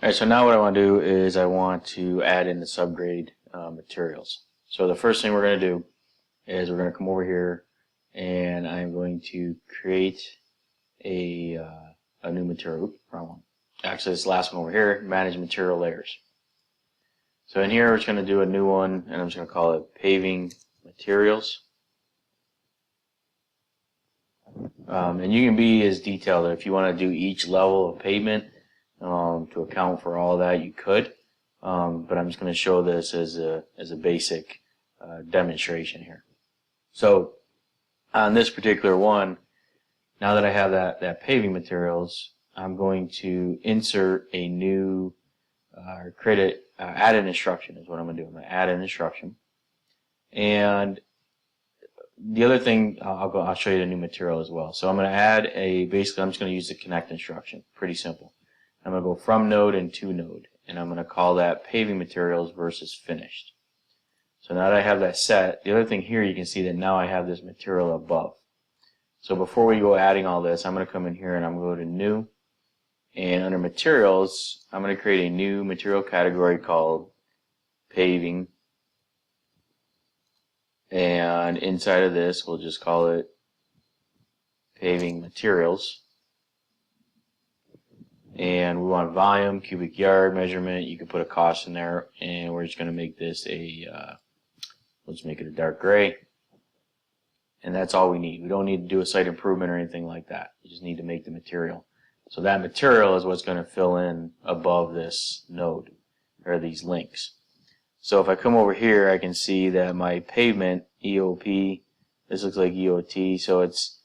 Alright, so now what I want to do is I want to add in the subgrade materials. So the first thing we're going to do is we're going to come over here and I'm going to create a new material. Oops, wrong one. Actually, this last one over here, manage material layers. So in here we're just going to do a new one and I'm just going to call it paving materials. And you can be as detailed if you want to do each level of pavement to account for all that, you could, but I'm just going to show this as a basic demonstration here. So on this particular one, now that I have that paving materials, I'm going to insert a new add an instruction is what I'm going to do. I'm going to add an instruction, and the other thing I'll show you the new material as well. So I'm going to add basically I'm just going to use the connect instruction. Pretty simple. I'm going to go from node and to node, and I'm going to call that paving materials versus finished. So now that I have that set, the other thing here, you can see that now I have this material above. So before we go adding all this, I'm going to come in here and I'm going to go to new, and under materials I'm going to create a new material category called paving, and inside of this we'll just call it paving materials. And we want volume, cubic yard measurement. You can put a cost in there, and we're just going to make this let's make it a dark gray. And that's all we need. We don't need to do a site improvement or anything like that. You just need to make the material. So that material is what's going to fill in above this node, or these links. So if I come over here, I can see that my pavement, EOP, this looks like EOT, so it's,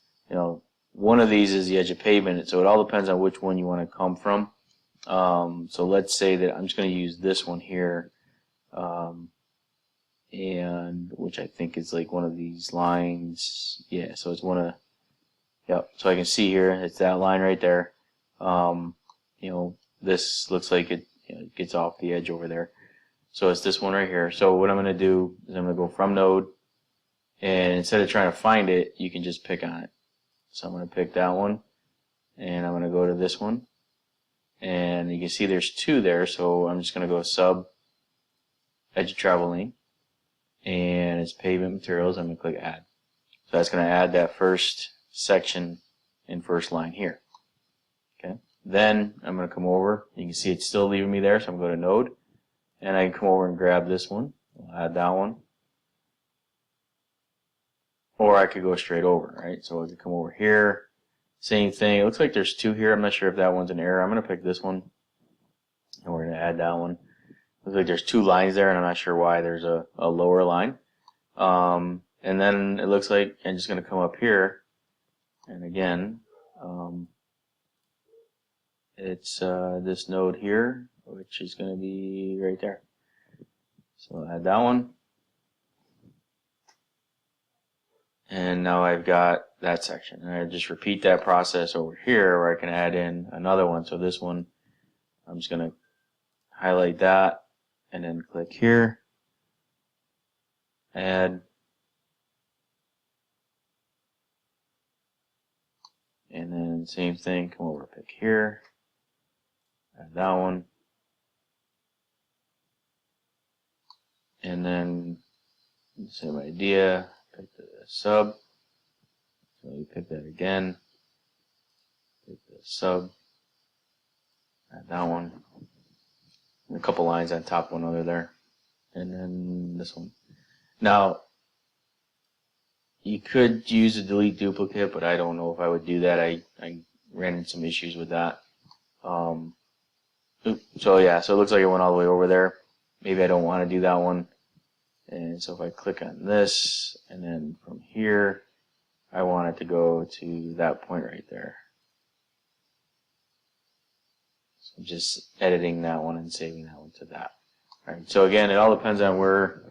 one of these is the edge of pavement, so it all depends on which one you want to come from. So let's say that I'm just going to use this one here, and which I think is like one of these lines. Yeah, so it's one of, yep. So I can see here it's that line right there. This looks like it gets off the edge over there. So it's this one right here. So what I'm going to do is I'm going to go from node, and instead of trying to find it, you can just pick on it. So I'm going to pick that one, and I'm going to go to this one, and you can see there's two there, so I'm just going to go sub edge of travel lane, and it's pavement materials. I'm going to click add. So that's going to add that first section and first line here. Okay. Then I'm going to come over. You can see it's still leaving me there, so I'm going to go to node, and I can come over and grab this one. I'll add that one. Or I could go straight over, right? So I could come over here, same thing. It looks like there's two here. I'm not sure if that one's an error. I'm going to pick this one, and we're going to add that one. Looks like there's two lines there, and I'm not sure why there's a lower line. And then it looks like I'm just going to come up here, and again, it's this node here, which is going to be right there. So I'll add that one. And now I've got that section. And I just repeat that process over here where I can add in another one. So this one, I'm just going to highlight that and then click here, add, and then same thing, come over, pick here, add that one, and then same idea. Pick the sub, so you pick that again, pick the sub, add that one, and a couple lines on top of one other there, and then this one. Now, you could use a delete duplicate, but I don't know if I would do that. I ran into some issues with that. So yeah, so it looks like it went all the way over there. Maybe I don't want to do that one. And so if I click on this, and then from here, I want it to go to that point right there. So I'm just editing that one and saving that one to that. All right. So again, it all depends on where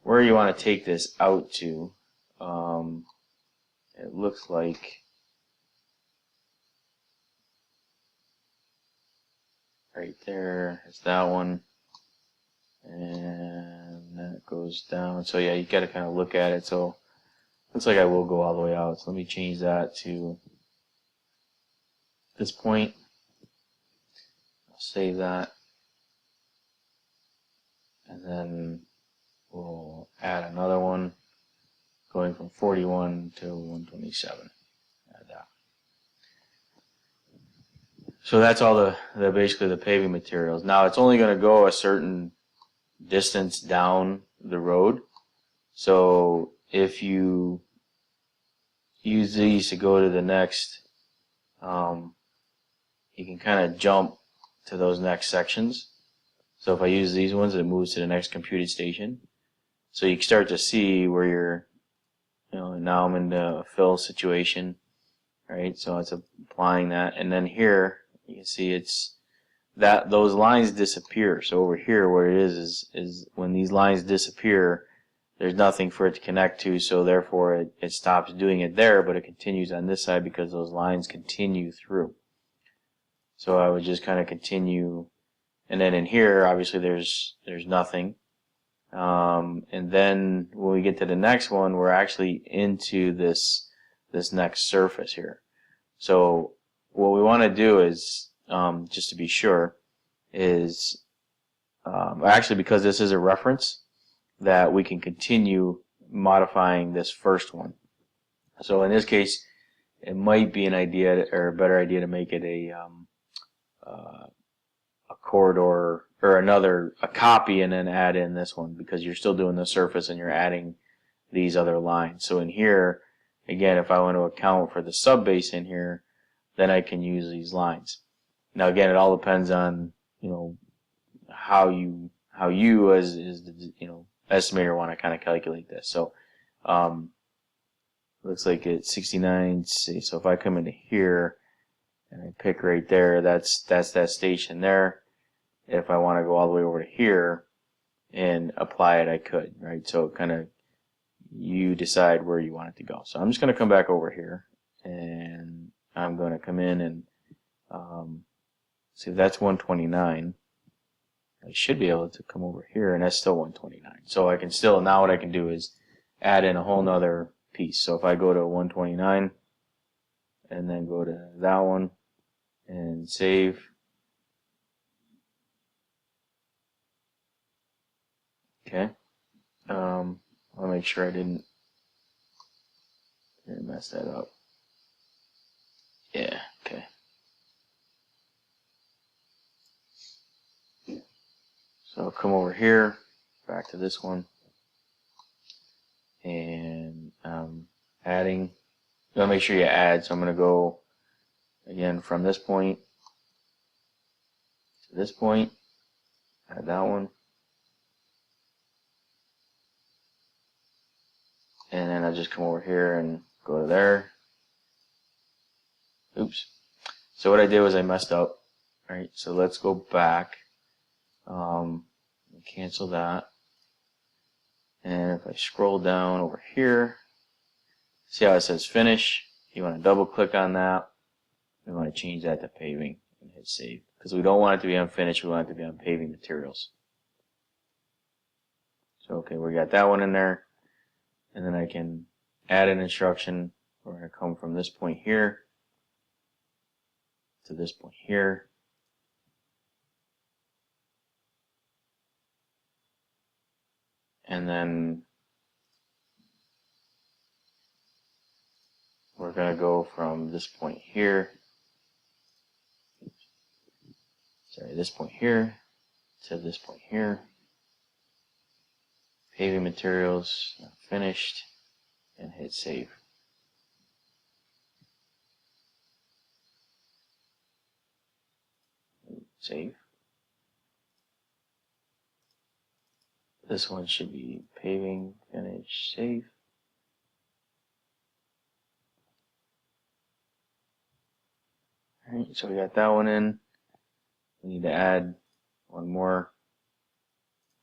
you want to take this out to. It looks like right there is that one. And that goes down. So yeah, you got to kind of look at it. So looks like I will go all the way out. So let me change that to this point. save that, and then we'll add another one going from 41 to 127. Add that. So that's all the basically the paving materials. Now it's only going to go a certain distance down the road. So if you use these to go to the next, you can kind of jump to those next sections. So if I use these ones, it moves to the next computed station. So you can start to see where you're, now I'm in the fill situation, right? So it's applying that, and then here you can see it's that those lines disappear. So over here, what it is when these lines disappear, there's nothing for it to connect to, so therefore it stops doing it there, but it continues on this side because those lines continue through. So I would just kind of continue, and then in here, obviously there's nothing. And then when we get to the next one, we're actually into this next surface here. So what we want to do is, just to be sure, is actually, because this is a reference, that we can continue modifying this first one. So in this case, it might be an idea, or a better idea, to make it a corridor, or a copy, and then add in this one, because you're still doing the surface and you're adding these other lines. So in here, again, if I want to account for the sub-base in here, then I can use these lines. Now again, it all depends on, how you as the, estimator want to kind of calculate this. So looks like it's 69. So if I come into here and I pick right there, that's that station there. If I want to go all the way over to here and apply it, I could, right? So kind of you decide where you want it to go. So I'm just going to come back over here, and I'm going to come in and see, that's 129. I should be able to come over here, and that's still 129. So I can still, now what I can do is add in a whole nother piece. So if I go to 129 and then go to that one and save, okay, I'll make sure I didn't mess that up. Yeah, okay. So I'll come over here, back to this one, and adding. You want to make sure you add, so I'm going to go again from this point to this point, add that one, and then I'll just come over here and go to there. Oops. So what I did was I messed up. Alright, so let's go back. Cancel that. And if I scroll down over here, see how it says finish? You want to double click on that. We want to change that to paving and hit save. Because we don't want it to be on finish, we want it to be on paving materials. So okay, we got that one in there. And then I can add an instruction. We're going to come from this point here to this point here. And then we're going to go from this point here, this point here to this point here. Paving materials, finished, and hit save. Save. This one should be paving, finish, save. Alright, so we got that one in. We need to add one more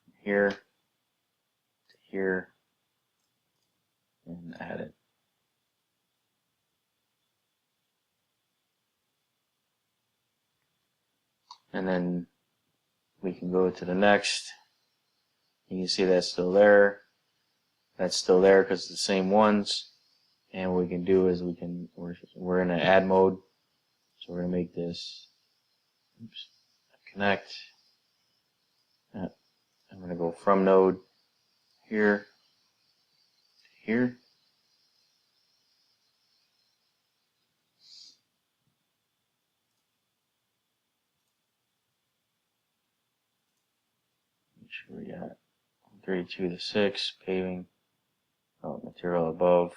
from here to here and add it. And then we can go to the next. You can see that's still there. That's still there because it's the same ones. And what we can do is we're in an add mode. So we're going to make this, oops, connect. I'm going to go from node here to here. Make sure we got 32 to 6, paving, material above,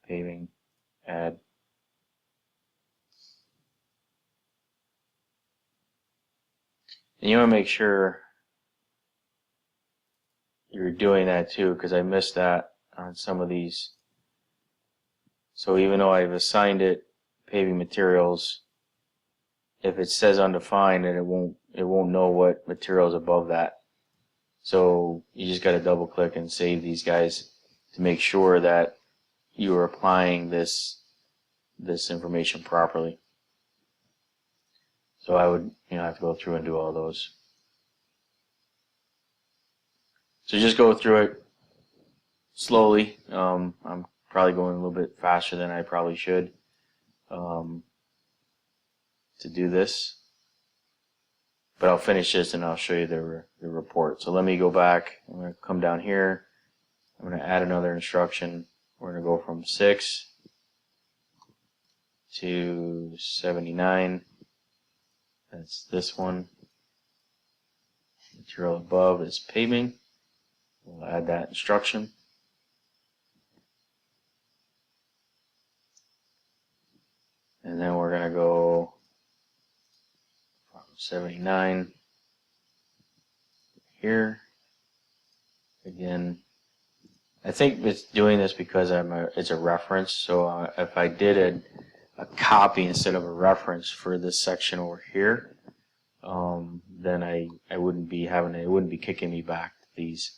paving, add. And you want to make sure you're doing that too, because I missed that on some of these. So even though I've assigned it paving materials, if it says undefined, then it won't know what material is above that. So you just got to double click and save these guys to make sure that you are applying this information properly. So I would have to go through and do all those. So just go through it slowly. I'm probably going a little bit faster than I probably should to do this. But I'll finish this and I'll show you the report. So let me go back. I'm going to come down here. I'm going to add another instruction. We're going to go from 6 to 79. That's this one. Material above is paving. We'll add that instruction. And then we're going to go from 79 here. Again, I think it's doing this because it's a reference. So if I did a copy instead of a reference for this section over here, then I wouldn't be having it wouldn't be kicking me back to these.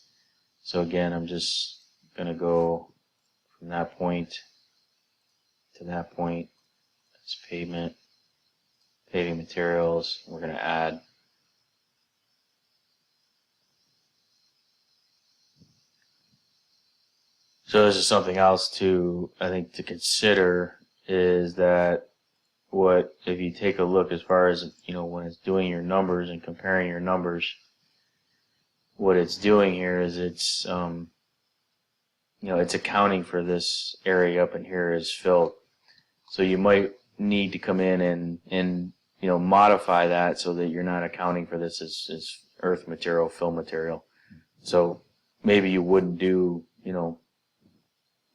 So again, I'm just going to go from that point to that point. That's pavement, paving materials. We're going to add So this is something else I think to consider, is that if you take a look as far as, when it's doing your numbers and comparing your numbers, what it's doing here is it's accounting for this area up in here is filled. So you might need to come in and modify that so that you're not accounting for this as earth material, fill material. So maybe you wouldn't do,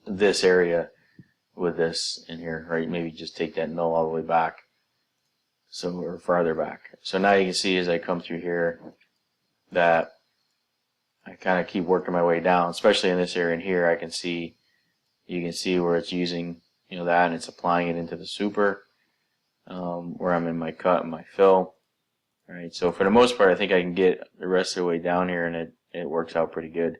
this area with this in here, right? Maybe just take that null all the way back, or farther back. So now you can see as I come through here that I kind of keep working my way down, especially in this area in here. You can see where it's using, that, and it's applying it into the super, where I'm in my cut and my fill. All right. So for the most part, I think I can get the rest of the way down here, and it works out pretty good.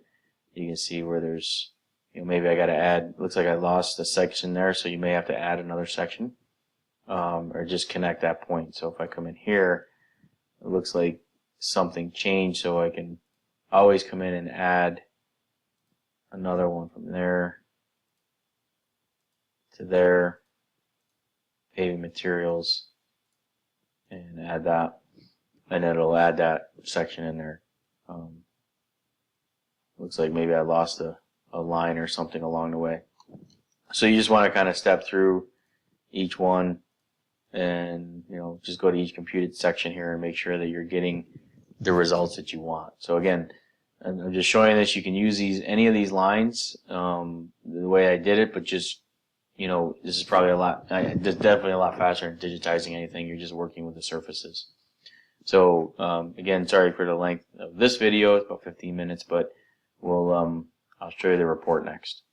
You can see where there's, maybe I got to add. Looks like I lost a section there, so you may have to add another section, or just connect that point. So if I come in here, it looks like something changed, so I can always come in and add another one from there to there, paving materials, and add that, and it'll add that section in there. Looks like maybe I lost a line or something along the way. So you just want to kind of step through each one and just go to each computed section here and make sure that you're getting the results that you want. So again, I'm just showing this. You can use any of these lines the way I did it, but just this is probably definitely a lot faster than digitizing anything. You're just working with the surfaces. So again, sorry for the length of this video. It's about 15 minutes, but I'll show you the report next.